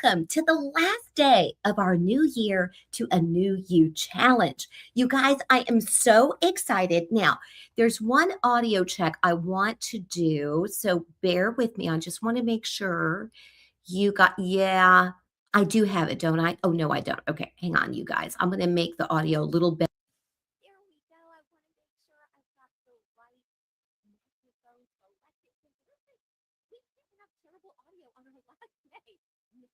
welcome to the last day of our new year to a new you challenge. You guys, I am so excited. Now, there's one audio check I want to do, so bear with me. I just want to make sure you got, yeah, I do have it, don't I? Oh, no, I don't. Okay, hang on, you guys. I'm going to make the audio a little bit. There we go. I want to make sure I've got the right microphone selected. We've taken up terrible audio on our last day. No,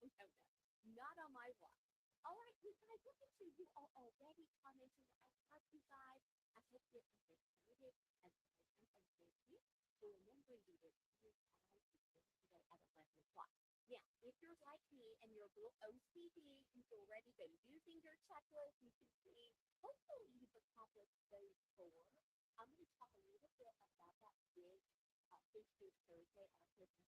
not on my watch. All right, you guys, look at you. You are already commenting. I love you guys. I hope you're excited and thank you for remembering to do this today at 11 o'clock. Now, if you're like me and you're a little OCD, you've already been using your checklist, you can see, hopefully you've accomplished those four. I'm going to talk a little bit about that big Fearless Thursday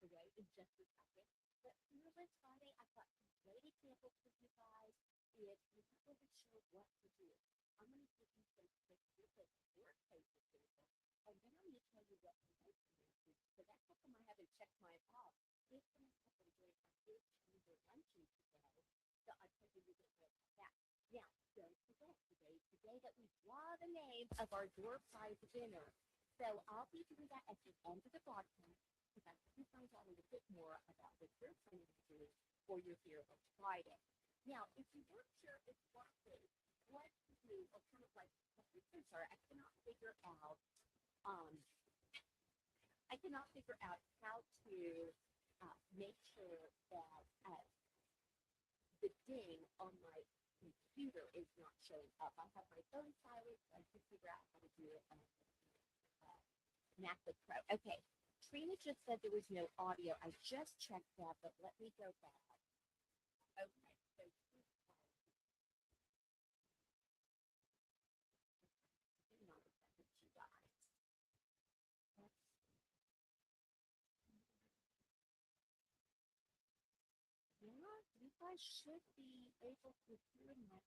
today in just a second. But Fearless Friday, I've got some great examples for you guys if you're not really sure what to do. I'm going to give you some quick tips for workplace examples, and then I'm going to tell you what to do. So that's how come I haven't checked my box. It's going to happen during our big chamber luncheon today. So I'll tell you a little bit more about that. Now, don't forget, today's the day that we draw the name of our door prize winner. So I'll be doing that at the end of the broadcast because I can find out a little bit more about what you're planning to do for your Fearless Friday. Now, if you weren't sure exactly what to do, or kind of like, I'm sorry, I cannot figure out how to make sure that the ding on my computer is not showing up. I have my phone silent, so I can figure out how to do it on MacBook Pro. Okay, Trina just said there was no audio. I just checked that, but let me go back. Okay, so you guys should be able to hear my.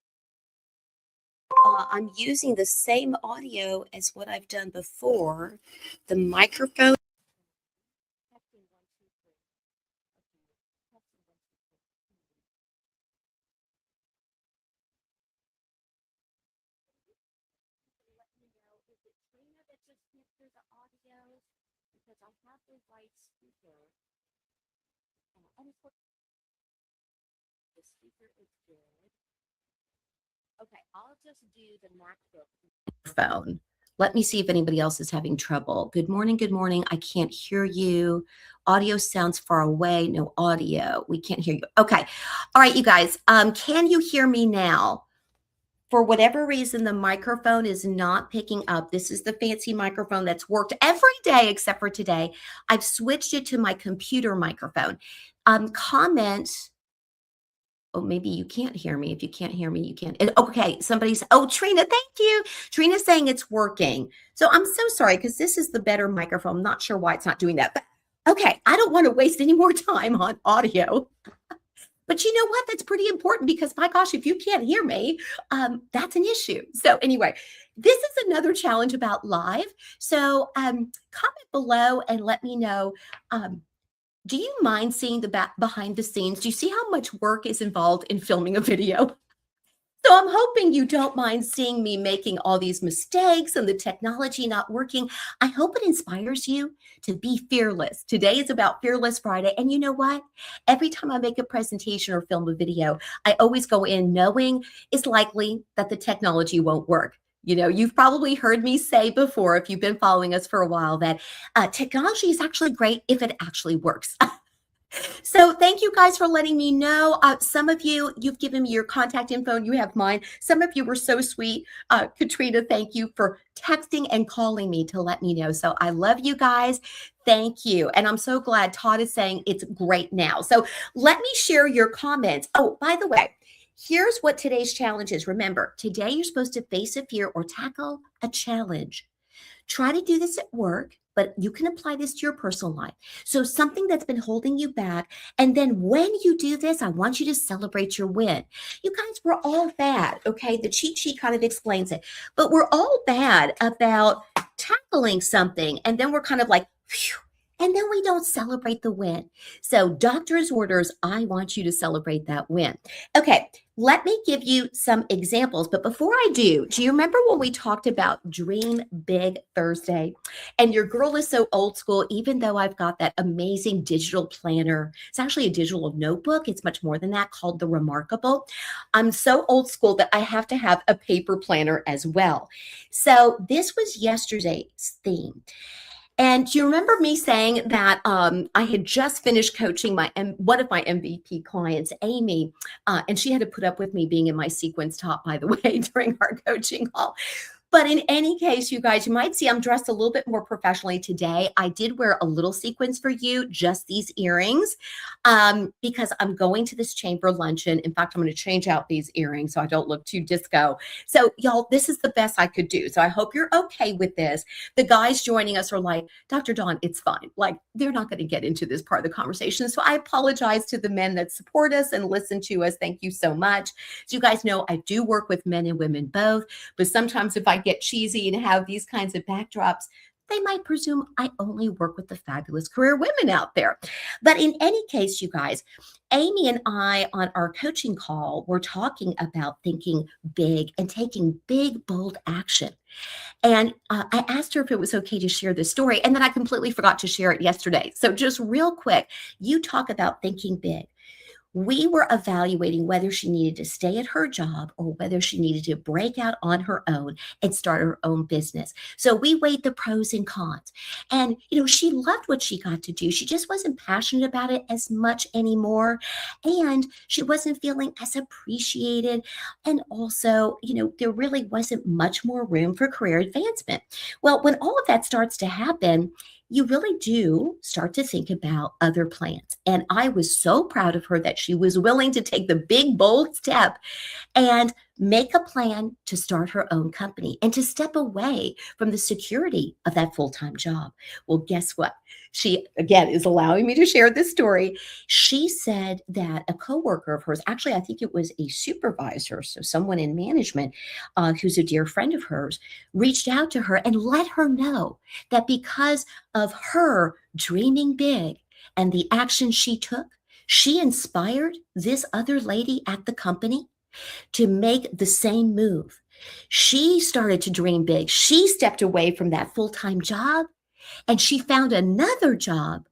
I'm using the same audio as what I've done before. The microphone. The audio because I have the right speaker. And the speaker is good. Okay, I'll just do the MacBook phone. Let me see if anybody else is having trouble. Good morning. Good morning. I can't hear you. Audio sounds far away. No audio. We can't hear you. Okay. All right, you guys. Can you hear me now? For whatever reason, the microphone is not picking up. This is the fancy microphone that's worked every day except for today. I've switched it to my computer microphone. Comment. Oh, maybe you can't hear me. If you can't hear me, you can't. Okay, somebody's. Oh, Trina, thank you. Trina's saying it's working. So I'm so sorry because this is the better microphone. I'm not sure why it's not doing that. But okay, I don't want to waste any more time on audio. But you know what? That's pretty important because, my gosh, if you can't hear me, that's an issue. So anyway, this is another challenge about live. So comment below and let me know, do you mind seeing the behind the scenes? Do you see how much work is involved in filming a video? So I'm hoping you don't mind seeing me making all these mistakes and the technology not working. I hope it inspires you to be fearless. Today is about Fearless Friday. And you know what? Every time I make a presentation or film a video, I always go in knowing it's likely that the technology won't work. You know, you've probably heard me say before, if you've been following us for a while, that technology is actually great if it actually works. So thank you guys for letting me know. Some of you, you've given me your contact info and you have mine. Some of you were so sweet. Katrina, thank you for texting and calling me to let me know. So I love you guys. Thank you. And I'm so glad Todd is saying it's great now. So let me share your comments. Oh, by the way, here's what today's challenge is. Remember, today you're supposed to face a fear or tackle a challenge. Try to do this at work, but you can apply this to your personal life. So something that's been holding you back. And then when you do this, I want you to celebrate your win. You guys, we're all bad. Okay. The cheat sheet kind of explains it, but we're all bad about tackling something. And then we're kind of like, phew, and then we don't celebrate the win. So, doctor's orders, I want you to celebrate that win. Okay, let me give you some examples. But before I do you remember when we talked about Dream Big Thursday? And your girl is so old school, even though I've got that amazing digital planner. It's actually a digital notebook. It's much more than that, called the Remarkable. I'm so old school that I have to have a paper planner as well. So this was yesterday's theme. And do you remember me saying that I had just finished coaching one of my MVP clients, Amy, and she had to put up with me being in my sequins top, by the way, during our coaching call. But in any case, you guys, you might see I'm dressed a little bit more professionally today. I did wear a little sequins for you, just these earrings, because I'm going to this chamber luncheon. In fact, I'm going to change out these earrings so I don't look too disco. So y'all, this is the best I could do. So I hope you're okay with this. The guys joining us are like, Dr. Dawn, it's fine. Like, they're not going to get into this part of the conversation. So I apologize to the men that support us and listen to us. Thank you so much. So you guys know I do work with men and women both, but sometimes if I get cheesy and have these kinds of backdrops, they might presume I only work with the fabulous career women out there. But in any case, you guys, Amy and I on our coaching call were talking about thinking big and taking big, bold action. And I asked her if it was okay to share this story, and then I completely forgot to share it yesterday. So just real quick, you talk about thinking big. We were evaluating whether she needed to stay at her job or whether she needed to break out on her own and start her own business. So we weighed the pros and cons. And, she loved what she got to do. She just wasn't passionate about it as much anymore. And she wasn't feeling as appreciated. And also, there really wasn't much more room for career advancement. Well, when all of that starts to happen, you really do start to think about other plans. And I was so proud of her that she was willing to take the big, bold step and make a plan to start her own company and to step away from the security of that full-time job. Well, guess what? She, again, is allowing me to share this story. She said that a coworker of hers, actually, I think it was a supervisor, so someone in management who's a dear friend of hers, reached out to her and let her know that because of her dreaming big and the action she took, she inspired this other lady at the company to make the same move. She started to dream big. She stepped away from that full-time job and she found another job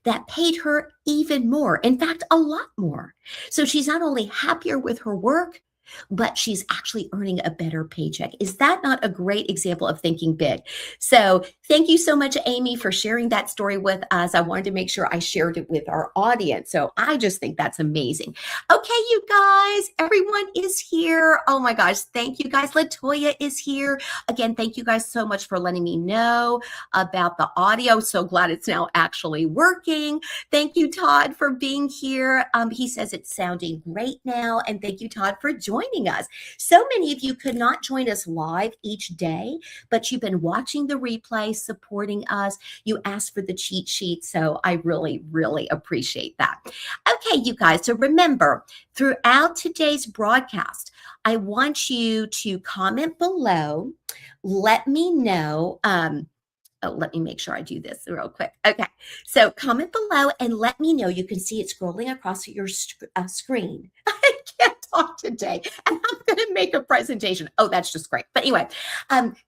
that paid her even more. In fact, a lot more. So she's not only happier with her work, but she's actually earning a better paycheck. Is that not a great example of thinking big? So thank you so much, Amy, for sharing that story with us. I wanted to make sure I shared it with our audience. So I just think that's amazing. Okay, you guys, everyone is here. Oh my gosh, thank you guys. Latoya is here. Again, thank you guys so much for letting me know about the audio. So glad it's now actually working. Thank you, Todd, for being here. He says it's sounding great now. And thank you, Todd, for joining us. So many of you could not join us live each day, but you've been watching the replay, supporting us. You asked for the cheat sheet. So I really, really appreciate that. Okay, you guys. So remember, throughout today's broadcast, I want you to comment below. Let me know. Let me make sure I do this real quick. Okay, so comment below and let me know. You can see it scrolling across your screen. I can't talk today, and I'm going to make a presentation. Oh, that's just great. But anyway,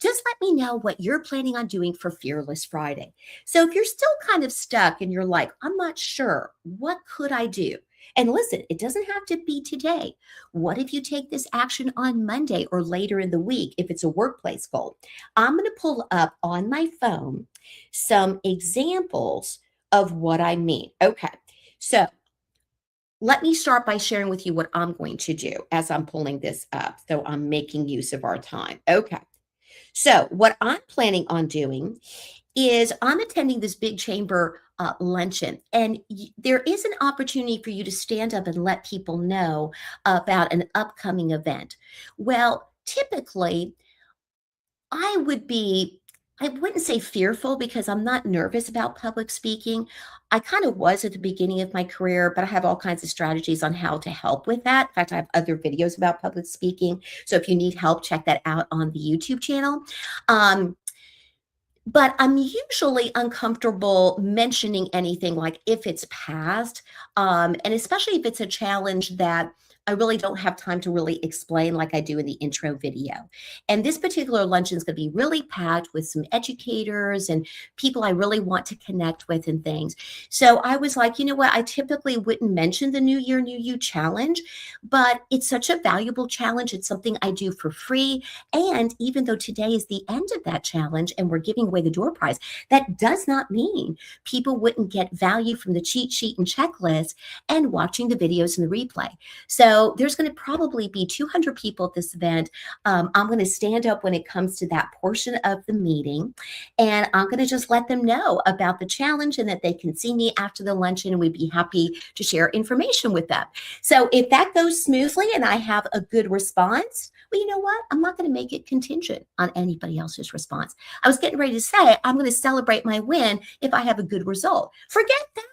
just let me know what you're planning on doing for Fearless Friday. So if you're still kind of stuck and you're like, I'm not sure, what could I do? And listen, it doesn't have to be today. What if you take this action on Monday or later in the week if it's a workplace goal? I'm going to pull up on my phone some examples of what I mean. Okay, so let me start by sharing with you what I'm going to do as I'm pulling this up. So I'm making use of our time. Okay, so what I'm planning on doing is I'm attending this big chamber luncheon, and there is an opportunity for you to stand up and let people know about an upcoming event. Well, typically, I wouldn't say fearful because I'm not nervous about public speaking. I kind of was at the beginning of my career, but I have all kinds of strategies on how to help with that. In fact, I have other videos about public speaking. So if you need help, check that out on the YouTube channel. but I'm usually uncomfortable mentioning anything like if it's passed, and especially if it's a challenge that I really don't have time to really explain like I do in the intro video. And this particular luncheon is going to be really packed with some educators and people I really want to connect with and things. So I was like, you know what? I typically wouldn't mention the New Year, New You challenge, but it's such a valuable challenge. It's something I do for free. And even though today is the end of that challenge and we're giving away the door prize, that does not mean people wouldn't get value from the cheat sheet and checklist and watching the videos and the replay. So there's going to probably be 200 people at this event. I'm going to stand up when it comes to that portion of the meeting, and I'm going to just let them know about the challenge and that they can see me after the luncheon, and we'd be happy to share information with them. So if that goes smoothly and I have a good response, well, you know what? I'm not going to make it contingent on anybody else's response. I was getting ready to say I'm going to celebrate my win if I have a good result. Forget that.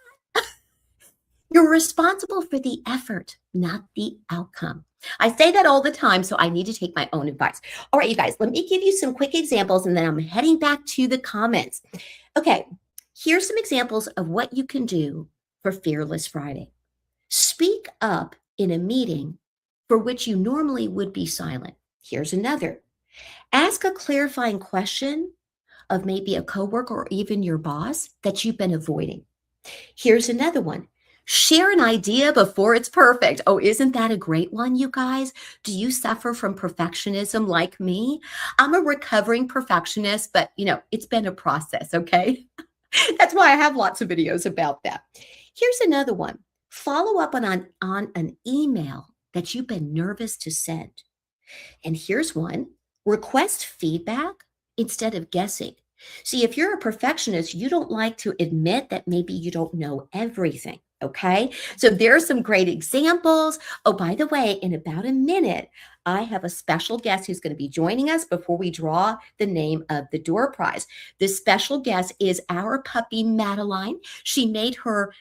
You're responsible for the effort, not the outcome. I say that all the time, so I need to take my own advice. All right, you guys, let me give you some quick examples, and then I'm heading back to the comments. Okay, here's some examples of what you can do for Fearless Friday. Speak up in a meeting for which you normally would be silent. Here's another. Ask a clarifying question of maybe a coworker or even your boss that you've been avoiding. Here's another one. Share an idea before it's perfect. Oh, isn't that a great one, you guys? Do you suffer from perfectionism like me? I'm a recovering perfectionist, but it's been a process, okay? That's why I have lots of videos about that. Here's another one. Follow up on an email that you've been nervous to send. And here's one. Request feedback instead of guessing. See, if you're a perfectionist, you don't like to admit that maybe you don't know everything. Okay, so there are some great examples. Oh, by the way, in about a minute, I have a special guest who's going to be joining us before we draw the name of the door prize. This special guest is our puppy, Madeline. She made her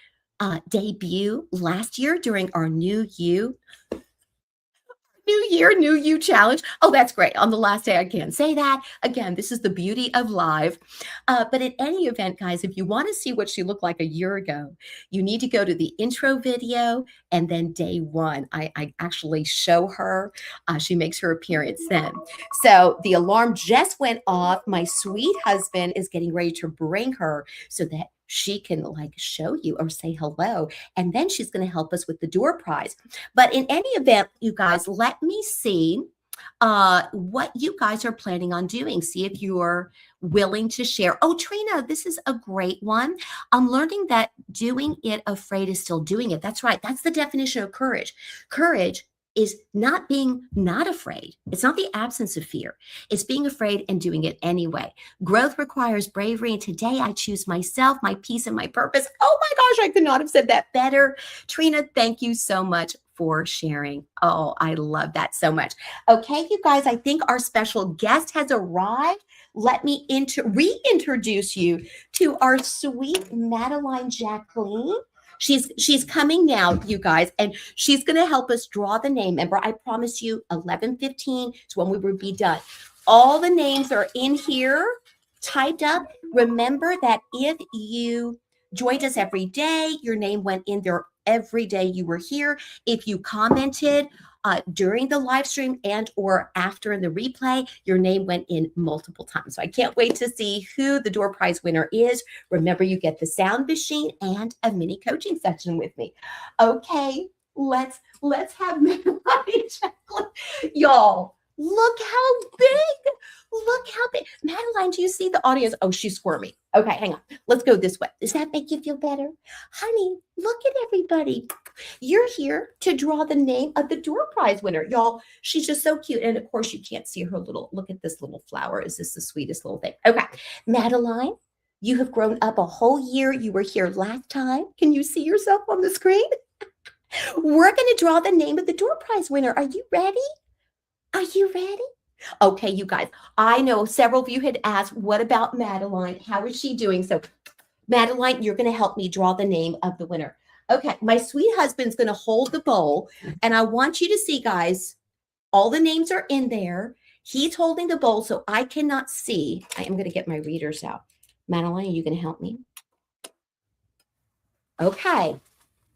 debut last year during our New Year, New You challenge. Oh, that's great. On the last day, I can't say that. Again, this is the beauty of live. But in any event, guys, if you want to see what she looked like a year ago, you need to go to the intro video and then day one. I actually show her. She makes her appearance then. So the alarm just went off. My sweet husband is getting ready to bring her so that she can show you or say hello. And then she's going to help us with the door prize. But in any event, you guys, let me see what you guys are planning on doing. See if you're willing to share. Oh, Trina, this is a great one. I'm learning that doing it afraid is still doing it. That's right. That's the definition of courage. Courage is not being not afraid. It's not the absence of fear. It's being afraid and doing it anyway. Growth requires bravery. And today I choose myself, my peace, and my purpose. Oh my gosh, I could not have said that better. Trina, thank you so much for sharing. Oh, I love that so much. Okay, you guys, I think our special guest has arrived. Let me reintroduce you to our sweet Madeline Jacqueline. She's coming now, you guys, and she's going to help us draw the name. Remember, I promised you 11:15 is when we would be done. All the names are in here, typed up. Remember that if you joined us every day, your name went in there every day you were here. If you commented during the live stream and or after in the replay, your name went in multiple times. So I can't wait to see who the door prize winner is. Remember, you get the sound machine and a mini coaching session with me. Okay, let's have Madeline Jacqueline. Y'all, look how big. Look how big. Madeline, do you see the audience? Oh, she's squirmy. Okay, hang on. Let's go this way. Does that make you feel better? Honey, look at everybody. You're here to draw the name of the door prize winner. Y'all, she's just so cute. And of course, you can't see her look at this little flower. Is this the sweetest little thing? Okay, Madeline, you have grown up a whole year. You were here last time. Can you see yourself on the screen? We're going to draw the name of the door prize winner. Are you ready? Are you ready? Okay, you guys, I know several of you had asked, what about Madeline? How is she doing? So, Madeline, you're going to help me draw the name of the winner. Okay, my sweet husband's going to hold the bowl, and I want you to see, guys, all the names are in there. He's holding the bowl, so I cannot see. I am going to get my readers out. Madeline, are you going to help me? Okay.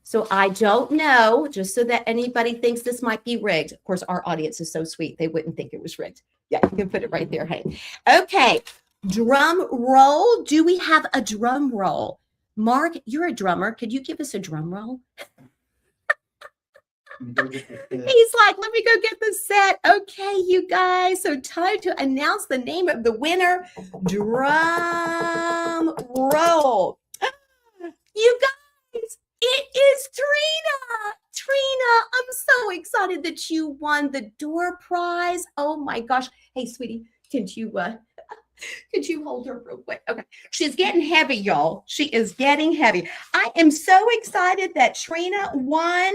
So I don't know, just so that anybody thinks this might be rigged. Of course, our audience is so sweet. They wouldn't think it was rigged. Yeah, you can put it right there. Hey. Okay. Drum roll. Do we have a drum roll? Mark, you're a drummer. Could you give us a drum roll? He's like, let me go get the set. Okay, you guys. So time to announce the name of the winner. Drum roll. You guys, it is Trina. Trina, I'm so excited that you won the door prize. Oh my gosh. Hey, sweetie, could you hold her real quick? Okay. She's getting heavy, y'all. She is getting heavy. I am so excited that Trina won.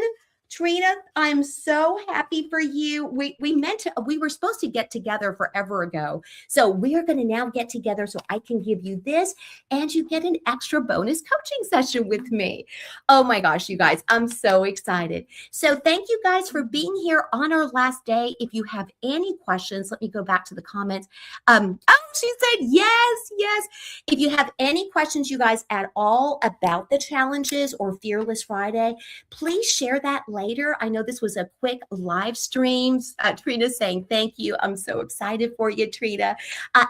Trina, I'm so happy for you. We were supposed to get together forever ago. So we are going to now get together so I can give you this and you get an extra bonus coaching session with me. Oh my gosh, you guys, I'm so excited. So thank you guys for being here on our last day. If you have any questions, let me go back to the comments. She said, yes. If you have any questions, you guys, at all about the challenges or Fearless Friday, please share that later. I know this was a quick live stream. Trina saying thank you. I'm so excited for you, Trina.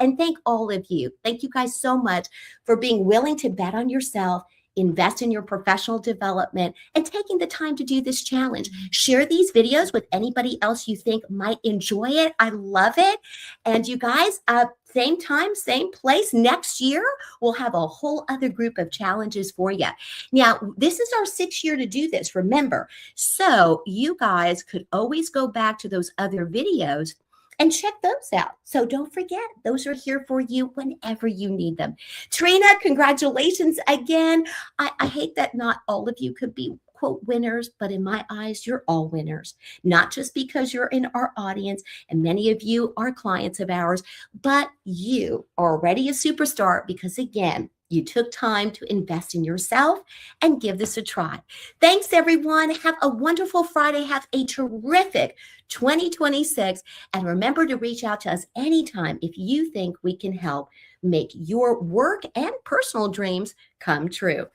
And thank all of you. Thank you guys so much for being willing to bet on yourself, invest in your professional development, and taking the time to do this challenge. Share these videos with anybody else you think might enjoy it. I love it. And you guys, same time, same place. Next year, we'll have a whole other group of challenges for you. Now, this is our 6th year to do this, remember. So you guys could always go back to those other videos and check those out. So don't forget, those are here for you whenever you need them. Trina, congratulations again. I hate that not all of you could be quote winners, but in my eyes, you're all winners, not just because you're in our audience and many of you are clients of ours, but you are already a superstar because again, you took time to invest in yourself and give this a try. Thanks, everyone. Have a wonderful Friday. Have a terrific 2026. And remember to reach out to us anytime if you think we can help make your work and personal dreams come true.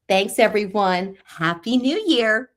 Thanks, everyone. Happy New Year.